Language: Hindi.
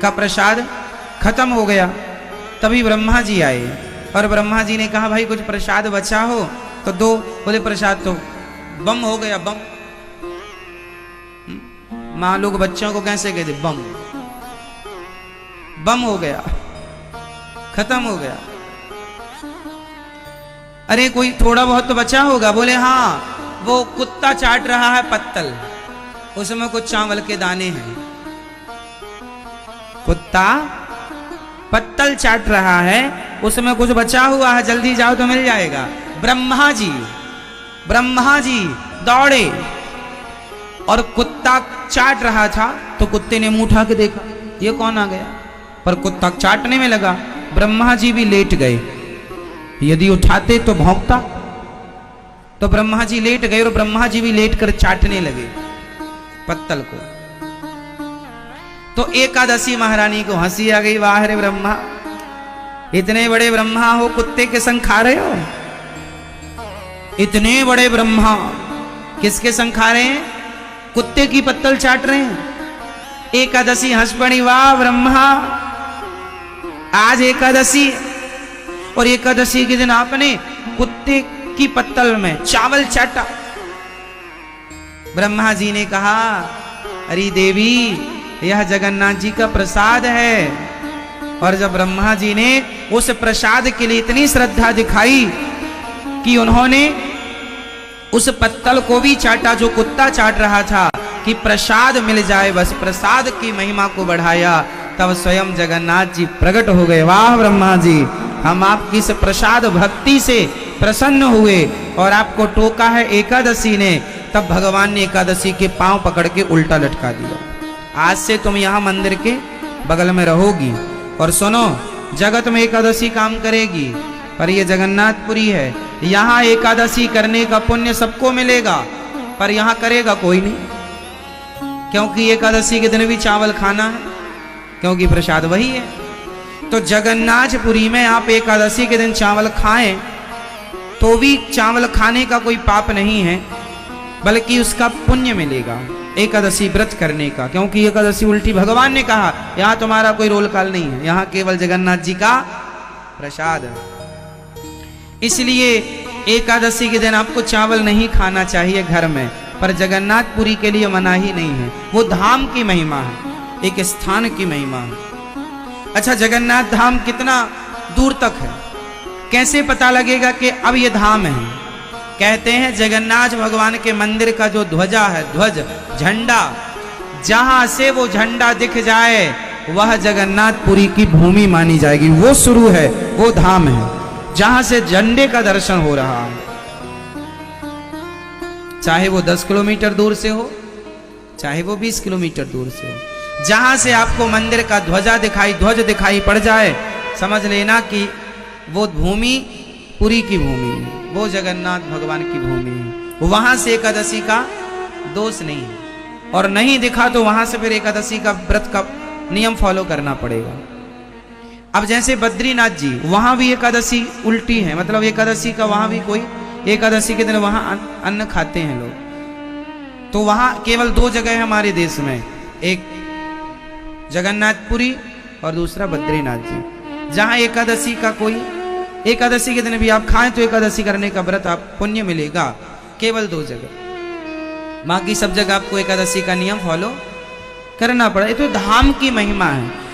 का प्रसाद खत्म हो गया। तभी ब्रह्मा जी आए और ब्रह्मा जी ने कहा भाई कुछ प्रसाद बचा हो तो दो। बोले प्रसाद तो बम हो गया, बम। माँ लोग बच्चों को कैसे कहते, बम, बम हो गया, खत्म हो गया। अरे कोई थोड़ा बहुत तो बचा होगा। बोले हाँ, वो कुत्ता चाट रहा है पत्तल, उसमें कुछ चावल के दाने हैं। कुत्ता पत्तल चाट रहा है, उसमें कुछ बचा हुआ है, जल्दी जाओ तो मिल जाएगा। ब्रह्मा जी दौड़े और कुत्ता चाट रहा था तो कुत्ते ने मुंह उठा के देखा ये कौन आ गया, पर कुत्ता चाटने में लगा। ब्रह्मा जी भी लेट गए, यदि उठाते तो भौंकता, तो ब्रह्मा जी लेट गए और ब्रह्मा जी भी लेट कर चाटने लगे पत्तल को। तो एकादशी महारानी को हंसी आ गई, वाह रे ब्रह्मा, इतने बड़े ब्रह्मा हो, कुत्ते के संग खा रहे हो। इतने बड़े ब्रह्मा किसके संग खा रहे हैं, कुत्ते की पत्तल चाट रहे हैं। एकादशी हंस पड़ी, वाह ब्रह्मा, आज एकादशी, और एकादशी के दिन आपने कुत्ते की पत्तल में चावल चाटा। ब्रह्मा जी ने कहा अरे देवी, यह जगन्नाथ जी का प्रसाद है। और जब ब्रह्मा जी ने उस प्रसाद के लिए इतनी श्रद्धा दिखाई कि उन्होंने उस पत्तल को भी चाटा जो कुत्ता चाट रहा था, कि प्रसाद मिल जाए, बस प्रसाद की महिमा को बढ़ाया, तब स्वयं जगन्नाथ जी प्रकट हो गए। वाह ब्रह्मा जी, हम आपकी इस प्रसाद भक्ति से प्रसन्न हुए और आपको टोका है एकादशी ने। तब भगवान ने एकादशी के पांव पकड़ के उल्टा लटका दिया। आज से तुम यहाँ मंदिर के बगल में रहोगी, और सुनो, जगत में एकादशी काम करेगी, पर ये जगन्नाथपुरी है, यहाँ एकादशी करने का पुण्य सबको मिलेगा, पर यहाँ करेगा कोई नहीं, क्योंकि एकादशी के दिन भी चावल खाना है, क्योंकि प्रसाद वही है। तो जगन्नाथपुरी में आप एकादशी के दिन चावल खाएं तो भी चावल खाने का कोई पाप नहीं है, बल्कि उसका पुण्य मिलेगा एकादशी व्रत करने का, क्योंकि एकादशी उल्टी भगवान ने कहा, यहाँ तुम्हारा कोई रोल काल नहीं है, यहाँ केवल जगन्नाथ जी का प्रसाद है। इसलिए एकादशी के दिन आपको चावल नहीं खाना चाहिए घर में, पर जगन्नाथपुरी के लिए मना ही नहीं है। वो धाम की महिमा है, एक स्थान की महिमा है। अच्छा, जगन्नाथ धाम कितना दूर तक है, कैसे पता लगेगा कि अब ये धाम है? कहते हैं जगन्नाथ भगवान के मंदिर का जो ध्वजा है, ध्वज, झंडा, जहां से वो झंडा दिख जाए वह जगन्नाथपुरी की भूमि मानी जाएगी। वो शुरू है, वो धाम है जहां से झंडे का दर्शन हो रहा है। चाहे वो 10 किलोमीटर दूर से हो, चाहे वो 20 किलोमीटर दूर से हो, जहां से आपको मंदिर का ध्वजा दिखाई, ध्वज दिखाई पड़ जाए, समझ लेना कि वो भूमि पुरी की भूमि है, वो जगन्नाथ भगवान की भूमि है। वहां से एकादशी का दोष नहीं है, और नहीं दिखा तो वहां से फिर एकादशी का व्रत का नियम फॉलो करना पड़ेगा। अब जैसे बद्रीनाथ जी, वहां भी एकादशी उल्टी है, मतलब एकादशी का वहां भी कोई, एकादशी के दिन वहां अन्न खाते हैं लोग। तो वहां केवल 2 जगह है हमारे देश में, एक जगन्नाथपुरी और दूसरा बद्रीनाथ जी, जहां एकादशी का कोई, एकादशी के दिन भी आप खाएं तो एकादशी करने का व्रत आप पुण्य मिलेगा, केवल 2 जगह। बाकी सब जगह आपको एकादशी का नियम फॉलो करना पड़ा। ये तो धाम की महिमा है।